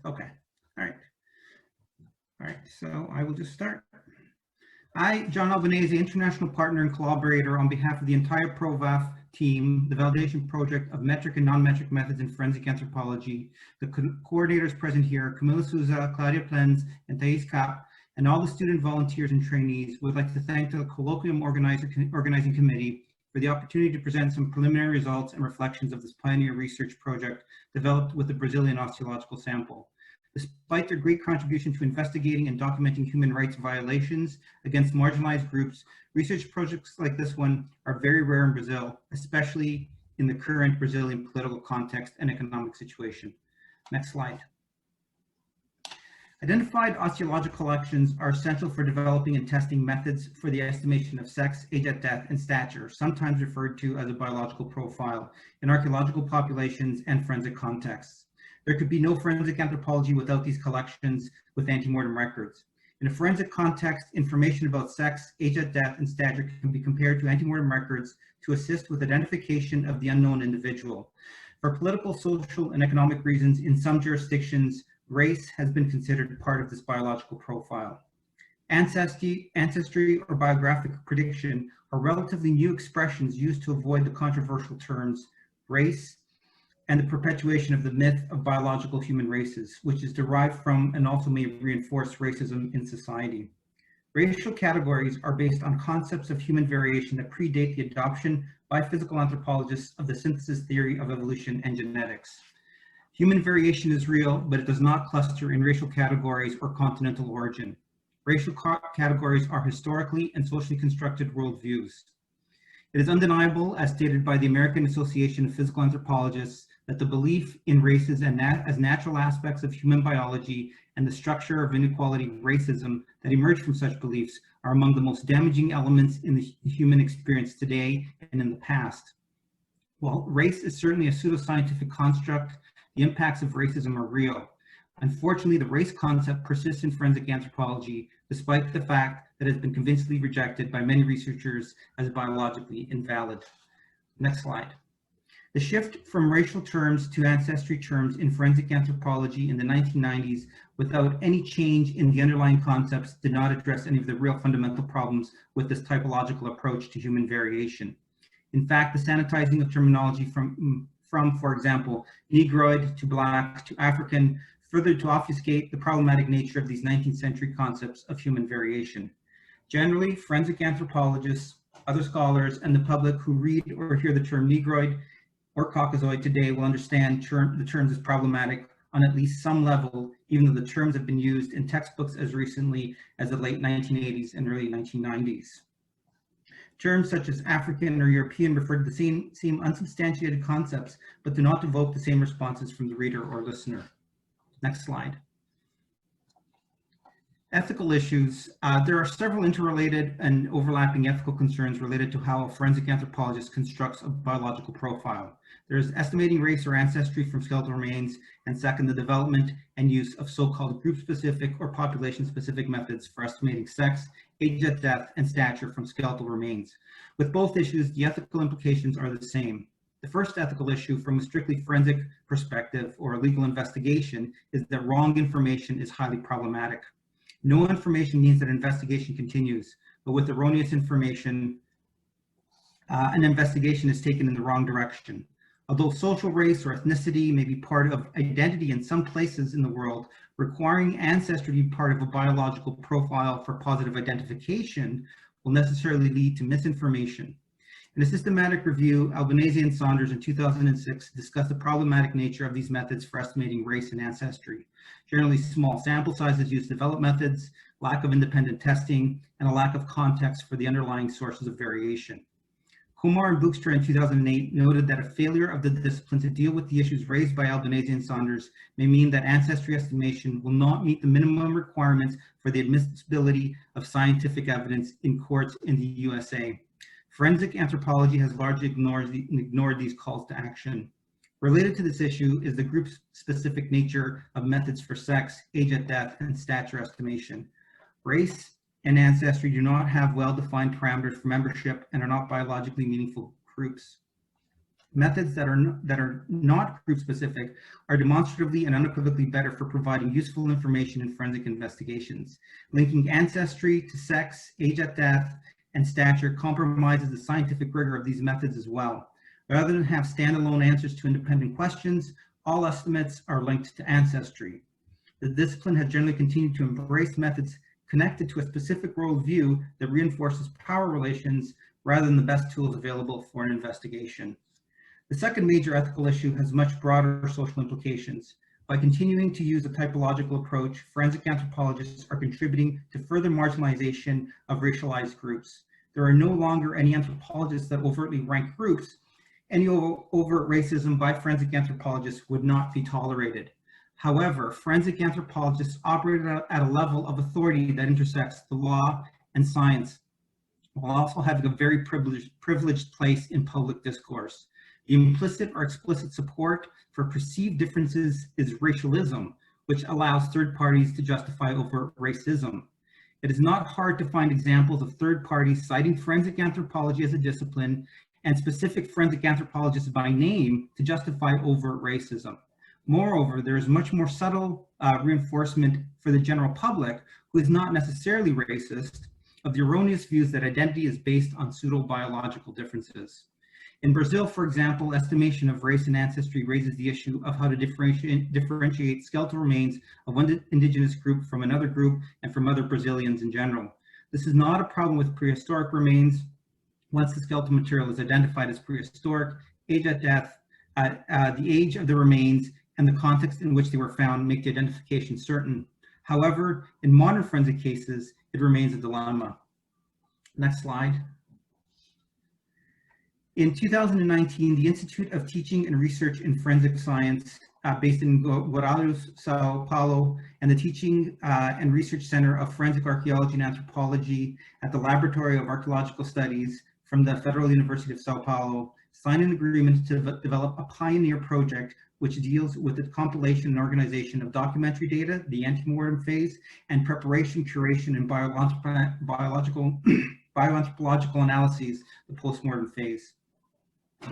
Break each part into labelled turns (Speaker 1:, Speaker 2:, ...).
Speaker 1: Okay. All right. All right. So I will just start. I, John Albanese, international partner and collaborator on behalf of the entire ProVAF team, the validation project of metric and non-metric methods in forensic anthropology, the coordinators present here, Camila Souza, Claudia Plens, and Thais Kapp, and all the student volunteers and trainees, would like to thank the Colloquium organizing committee for the opportunity to present some preliminary results and reflections of this pioneer research project developed with the Brazilian osteological sample. Despite their great contribution to investigating and documenting human rights violations against marginalized groups, research projects like this one are very rare in Brazil, especially in the current Brazilian political context and economic situation. Next slide. Identified osteological collections are essential for developing and testing methods for the estimation of sex, age at death, and stature, sometimes referred to as a biological profile, in archaeological populations and forensic contexts. There could be no forensic anthropology without these collections with antemortem records. In a forensic context, information about sex, age at death, and stature can be compared to antemortem records to assist with identification of the unknown individual. For political, social, and economic reasons, in some jurisdictions, race has been considered part of this biological profile. Ancestry or biographic prediction are relatively new expressions used to avoid the controversial terms race and the perpetuation of the myth of biological human races, which is derived from and also may reinforce racism in society. Racial categories are based on concepts of human variation that predate the adoption by physical anthropologists of the synthesis theory of evolution and genetics. Human variation is real, but it does not cluster in racial categories or continental origin. Racial categories are historically and socially constructed worldviews. It is undeniable, as stated by the American Association of Physical Anthropologists, that the belief in races as natural aspects of human biology and the structure of inequality racism that emerge from such beliefs are among the most damaging elements in the human experience today and in the past. While race is certainly a pseudoscientific construct, the impacts of racism are real. Unfortunately, the race concept persists in forensic anthropology, despite the fact that it has been convincingly rejected by many researchers as biologically invalid. Next slide. The shift from racial terms to ancestry terms in forensic anthropology in the 1990s without any change in the underlying concepts did not address any of the real fundamental problems with this typological approach to human variation. In fact, the sanitizing of terminology from for example, Negroid to Black to African, further to obfuscate the problematic nature of these 19th century concepts of human variation. Generally, forensic anthropologists, other scholars, and the public who read or hear the term Negroid or Caucasoid today will understand the terms as problematic on at least some level, even though the terms have been used in textbooks as recently as the late 1980s and early 1990s. Terms such as African or European refer to the same unsubstantiated concepts, but do not evoke the same responses from the reader or listener. Next slide. Ethical issues. There are several interrelated and overlapping ethical concerns related to how a forensic anthropologist constructs a biological profile. There is estimating race or ancestry from skeletal remains, and second, the development and use of so-called group-specific or population-specific methods for estimating sex, age at death, and stature from skeletal remains. With both issues, the ethical implications are the same. The first ethical issue from a strictly forensic perspective or a legal investigation is that wrong information is highly problematic. No information means that an investigation continues, but with erroneous information, an investigation is taken in the wrong direction. Although social race or ethnicity may be part of identity in some places in the world, requiring ancestry to be part of a biological profile for positive identification will necessarily lead to misinformation. In a systematic review, Albanese and Saunders in 2006 discussed the problematic nature of these methods for estimating race and ancestry. Generally small sample sizes used to develop methods, lack of independent testing, and a lack of context for the underlying sources of variation. Kumar and Boekstra in 2008 noted that a failure of the discipline to deal with the issues raised by Albanese and Saunders may mean that ancestry estimation will not meet the minimum requirements for the admissibility of scientific evidence in courts in the USA. Forensic anthropology has largely ignored these calls to action. Related to this issue is the group-specific nature of methods for sex, age at death, and stature estimation. Race and ancestry do not have well-defined parameters for membership and are not biologically meaningful groups. Methods that are not group specific are demonstratively and unequivocally better for providing useful information in forensic investigations. Linking ancestry to sex, age at death, and stature compromises the scientific rigor of these methods as well. Rather than have standalone answers to independent questions, all estimates are linked to ancestry. The discipline has generally continued to embrace methods connected to a specific worldview that reinforces power relations rather than the best tools available for an investigation. The second major ethical issue has much broader social implications. By continuing to use a typological approach, forensic anthropologists are contributing to further marginalization of racialized groups. There are no longer any anthropologists that overtly rank groups. Any overt racism by forensic anthropologists would not be tolerated. However, forensic anthropologists operate at a level of authority that intersects the law and science, while also having a very privileged place in public discourse. The implicit or explicit support for perceived differences is racialism, which allows third parties to justify overt racism. It is not hard to find examples of third parties citing forensic anthropology as a discipline and specific forensic anthropologists by name to justify overt racism. Moreover, there is much more subtle reinforcement for the general public, who is not necessarily racist, of the erroneous views that identity is based on pseudo-biological differences. In Brazil, for example, estimation of race and ancestry raises the issue of how to differentiate skeletal remains of one indigenous group from another group and from other Brazilians in general. This is not a problem with prehistoric remains. Once the skeletal material is identified as prehistoric, age at death, the age of the remains, and the context in which they were found make the identification certain. However, in modern forensic cases, it remains a dilemma. Next slide. In 2019, the Institute of Teaching and Research in Forensic Science, based in Guarulhos, Sao Paulo, and the Teaching and Research Center of Forensic Archaeology and Anthropology at the Laboratory of Archaeological Studies from the Federal University of Sao Paulo signed an agreement to develop a pioneer project which deals with the compilation and organization of documentary data, the antemortem phase, and preparation, curation, and bioanthropological analyses, the postmortem phase.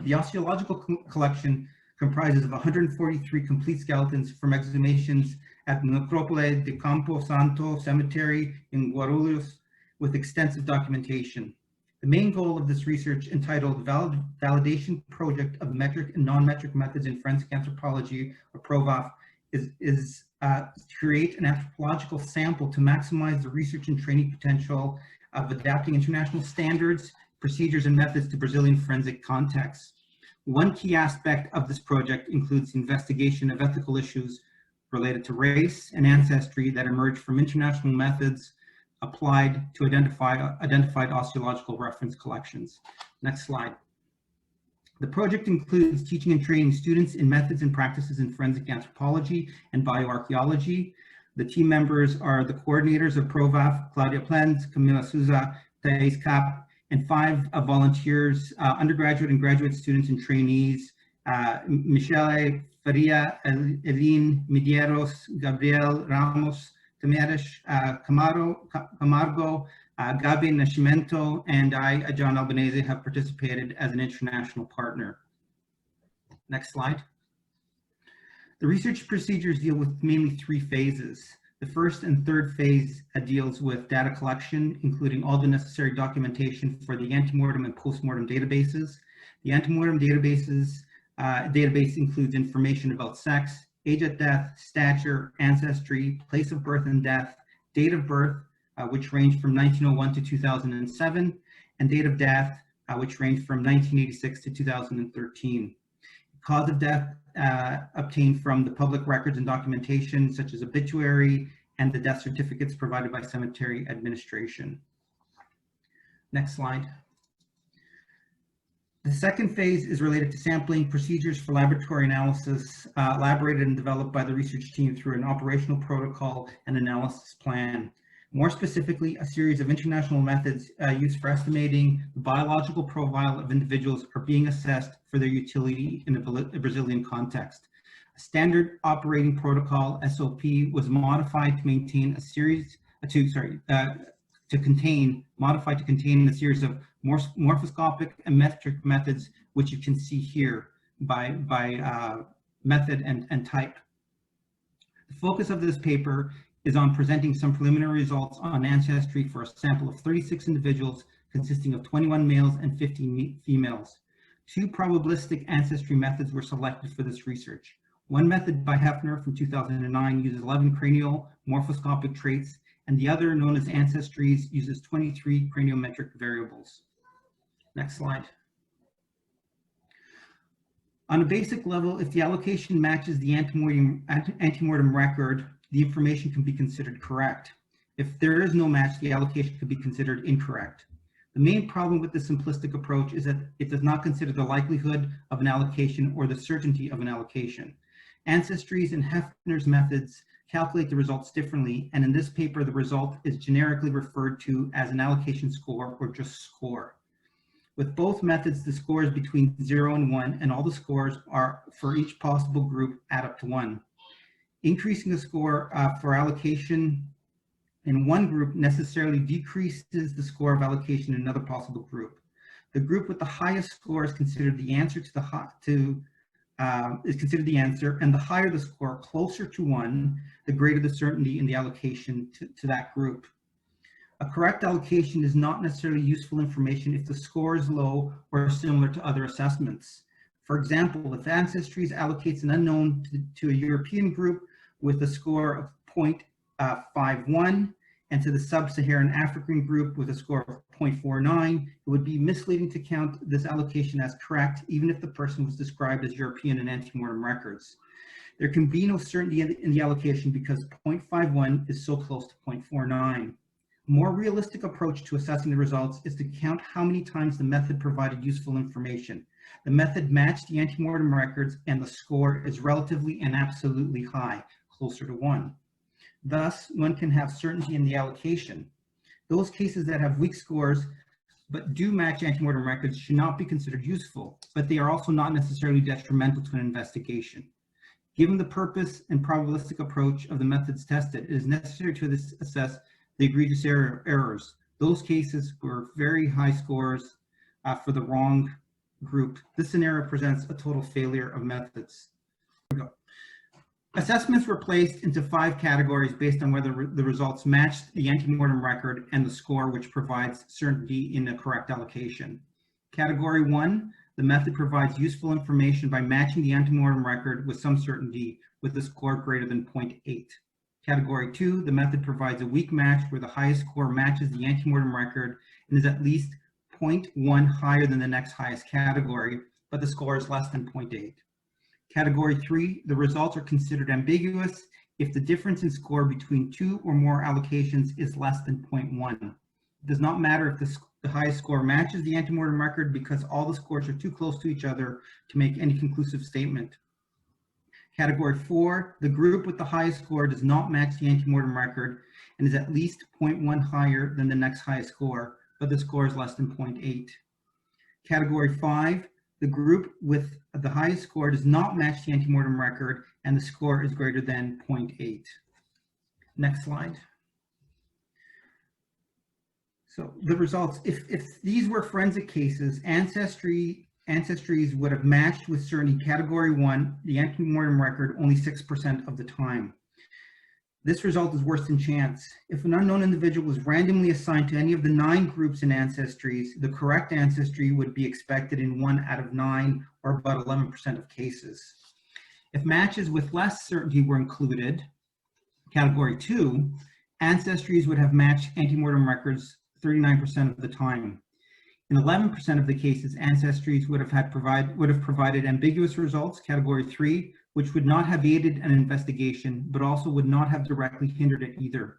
Speaker 1: The osteological collection comprises of 143 complete skeletons from exhumations at the Necrópole de Campo Santo Cemetery in Guarulhos with extensive documentation. The main goal of this research, entitled Validation Project of Metric and Non-Metric Methods in Forensic Anthropology, or PROVAF, is to create an anthropological sample to maximize the research and training potential of adapting international standards, procedures, and methods to Brazilian forensic contexts. One key aspect of this project includes the investigation of ethical issues related to race and ancestry that emerge from international methods applied to identified osteological reference collections. Next slide. The project includes teaching and training students in methods and practices in forensic anthropology and bioarchaeology. The team members are the coordinators of PROVAF, Claudia Plens, Camila Souza, Thais Cap, and 5 volunteers, undergraduate and graduate students and trainees, Michele Faria, Eline Medeiros, Gabriel Ramos, Tamares Camargo, Gabi Nascimento, and I, John Albanese, have participated as an international partner. Next slide. The research procedures deal with mainly 3 phases. The first and third phase deals with data collection, including all the necessary documentation for the antemortem and postmortem databases. The antemortem database includes information about sex, age at death, stature, ancestry, place of birth and death, date of birth, which ranged from 1901 to 2007, and date of death, which ranged from 1986 to 2013. Cause of death obtained from the public records and documentation, such as obituary and the death certificates provided by cemetery administration. Next slide. The second phase is related to sampling procedures for laboratory analysis, elaborated and developed by the research team through an operational protocol and analysis plan. More specifically, a series of international methods used for estimating the biological profile of individuals are being assessed for their utility in a Brazilian context. A standard operating protocol, SOP, was modified to maintain a series, modified to contain a series of morphoscopic and metric methods which you can see here by method and type. The focus of this paper is on presenting some preliminary results on ancestry for a sample of 36 individuals consisting of 21 males and 15 females. 2 probabilistic ancestry methods were selected for this research. One method by Hefner from 2009 uses 11 cranial morphoscopic traits, and the other, known as Ancestries, uses 23 craniometric variables. Next slide. On a basic level, if the allocation matches the antemortem record, the information can be considered correct. If there is no match, the allocation could be considered incorrect. The main problem with this simplistic approach is that it does not consider the likelihood of an allocation or the certainty of an allocation. Ancestries and Hefner's methods calculate the results differently, and in this paper, the result is generically referred to as an allocation score or just score. With both methods, the score is between 0 and 1, and all the scores are for each possible group add up to 1. Increasing the score for allocation in one group necessarily decreases the score of allocation in another possible group. The group with the highest score is considered the answer and the higher the score, closer to 1, the greater the certainty in the allocation to that group. A correct allocation is not necessarily useful information if the score is low or similar to other assessments. For example, if Ancestries allocates an unknown to a European group with a score of 0.51 and to the sub-Saharan African group with a score of 0.49, it would be misleading to count this allocation as correct, even if the person was described as European in antemortem records. There can be no certainty in the allocation because 0.51 is so close to 0.49. A more realistic approach to assessing the results is to count how many times the method provided useful information. The method matched the antemortem records and the score is relatively and absolutely high, closer to 1. Thus, one can have certainty in the allocation. Those cases that have weak scores but do match antemortem records should not be considered useful, but they are also not necessarily detrimental to an investigation. Given the purpose and probabilistic approach of the methods tested, it is necessary to assess the egregious errors. Those cases were very high scores for the wrong group. This scenario presents a total failure of methods. Here we go. Assessments were placed into 5 categories based on whether the results matched the antemortem record and the score, which provides certainty in the correct allocation. Category 1, the method provides useful information by matching the antemortem record with some certainty with a score greater than 0.8. Category 2, the method provides a weak match where the highest score matches the antemortem record and is at least 0.1 higher than the next highest category, but the score is less than 0.8. Category 3, the results are considered ambiguous if the difference in score between 2 or more allocations is less than 0.1. It does not matter if the highest score matches the antemortem record because all the scores are too close to each other to make any conclusive statement. Category 4, the group with the highest score does not match the antemortem record and is at least 0.1 higher than the next highest score, but the score is less than 0.8. Category 5, the group with the highest score does not match the antemortem record and the score is greater than 0.8. Next slide. So the results, if these were forensic cases, Ancestries would have matched with certainty category 1, the antemortem record, only 6% of the time. This result is worse than chance. If an unknown individual was randomly assigned to any of the 9 groups in Ancestries, the correct ancestry would be expected in 1 out of 9, or about 11% of cases. If matches with less certainty were included, category 2, Ancestries would have matched antemortem records 39% of the time. In 11% of the cases, Ancestries would have provided ambiguous results, category 3, which would not have aided an investigation, but also would not have directly hindered it either.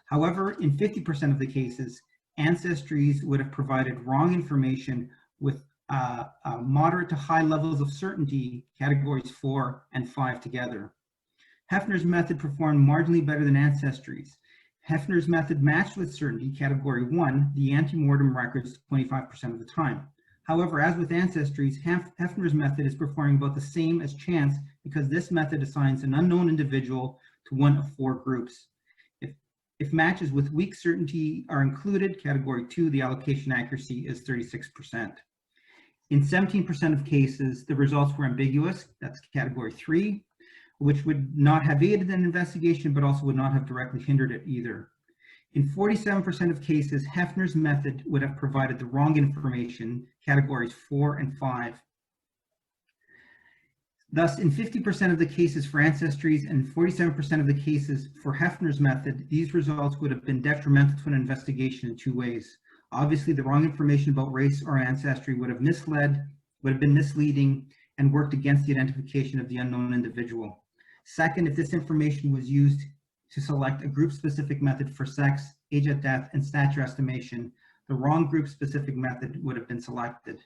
Speaker 1: However, in 50% of the cases, Ancestries would have provided wrong information with moderate to high levels of certainty, categories 4 and 5 together. Hefner's method performed marginally better than Ancestries. Hefner's method matched with certainty, category 1, the antemortem records 25% of the time. However, as with Ancestries, Hefner's method is performing about the same as chance because this method assigns an unknown individual to one of 4 groups. If matches with weak certainty are included, category 2, the allocation accuracy is 36%. In 17% of cases, the results were ambiguous, that's category 3, which would not have aided an investigation, but also would not have directly hindered it either. In 47% of cases, Hefner's method would have provided the wrong information, categories 4 and 5. Thus, in 50% of the cases for ancestries and 47% of the cases for Hefner's method, these results would have been detrimental to an investigation in 2 ways. Obviously, the wrong information about race or ancestry would have been misleading, and worked against the identification of the unknown individual. Second, if this information was used to select a group-specific method for sex, age at death, and stature estimation, the wrong group-specific method would have been selected.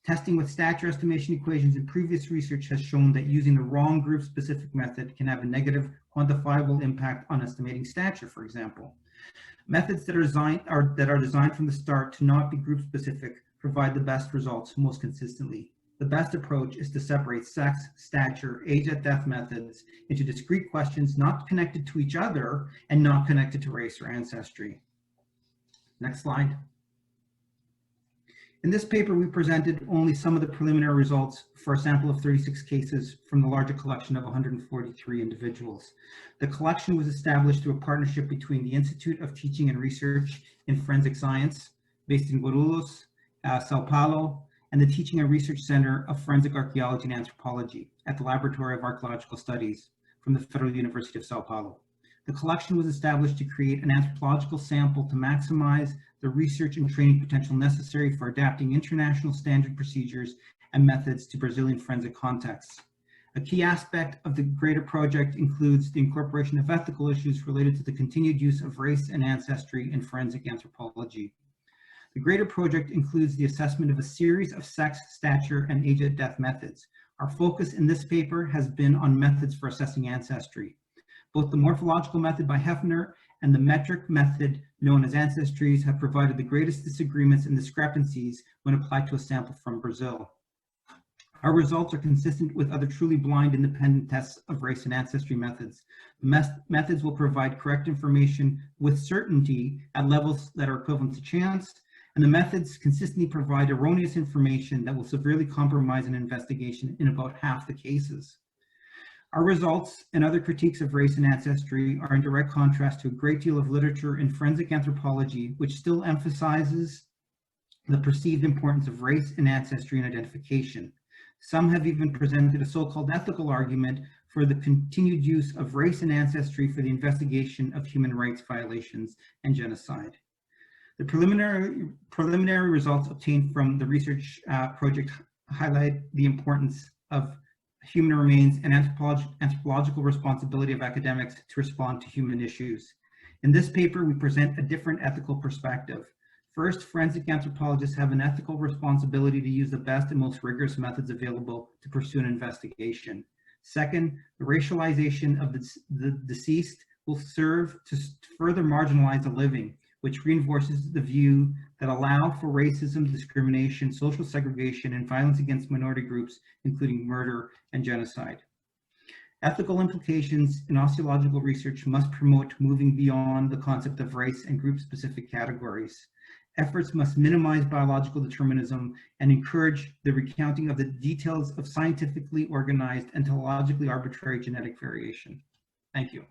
Speaker 1: Testing with stature estimation equations in previous research has shown that using the wrong group-specific method can have a negative quantifiable impact on estimating stature, for example. Methods that are designed from the start to not be group-specific provide the best results most consistently. The best approach is to separate sex, stature, age at death methods into discrete questions not connected to each other and not connected to race or ancestry. Next slide. In this paper, we presented only some of the preliminary results for a sample of 36 cases from the larger collection of 143 individuals. The collection was established through a partnership between the Institute of Teaching and Research in Forensic Science, based in Guarulhos, Sao Paulo, and the Teaching and Research Center of Forensic Archaeology and Anthropology at the Laboratory of Archaeological Studies from the Federal University of Sao Paulo. The collection was established to create an anthropological sample to maximize the research and training potential necessary for adapting international standard procedures and methods to Brazilian forensic contexts. A key aspect of the greater project includes the incorporation of ethical issues related to the continued use of race and ancestry in forensic anthropology. The greater project includes the assessment of a series of sex, stature, and age at death methods. Our focus in this paper has been on methods for assessing ancestry. Both the morphological method by Hefner and the metric method known as ancestries have provided the greatest disagreements and discrepancies when applied to a sample from Brazil. Our results are consistent with other truly blind independent tests of race and ancestry methods. The methods will provide correct information with certainty at levels that are equivalent to chance, and the methods consistently provide erroneous information that will severely compromise an investigation in about half the cases. Our results and other critiques of race and ancestry are in direct contrast to a great deal of literature in forensic anthropology, which still emphasizes the perceived importance of race and ancestry in identification. Some have even presented a so-called ethical argument for the continued use of race and ancestry for the investigation of human rights violations and genocide. The preliminary results obtained from the research project highlight the importance of human remains and anthropological responsibility of academics to respond to human issues. In this paper, we present a different ethical perspective. First, forensic anthropologists have an ethical responsibility to use the best and most rigorous methods available to pursue an investigation. Second, the racialization of the deceased will serve to further marginalize the living, which reinforces the view that allow for racism, discrimination, social segregation, and violence against minority groups, including murder and genocide. Ethical implications in osteological research must promote moving beyond the concept of race and group-specific categories. Efforts must minimize biological determinism and encourage the recounting of the details of scientifically organized and teleologically arbitrary genetic variation. Thank you.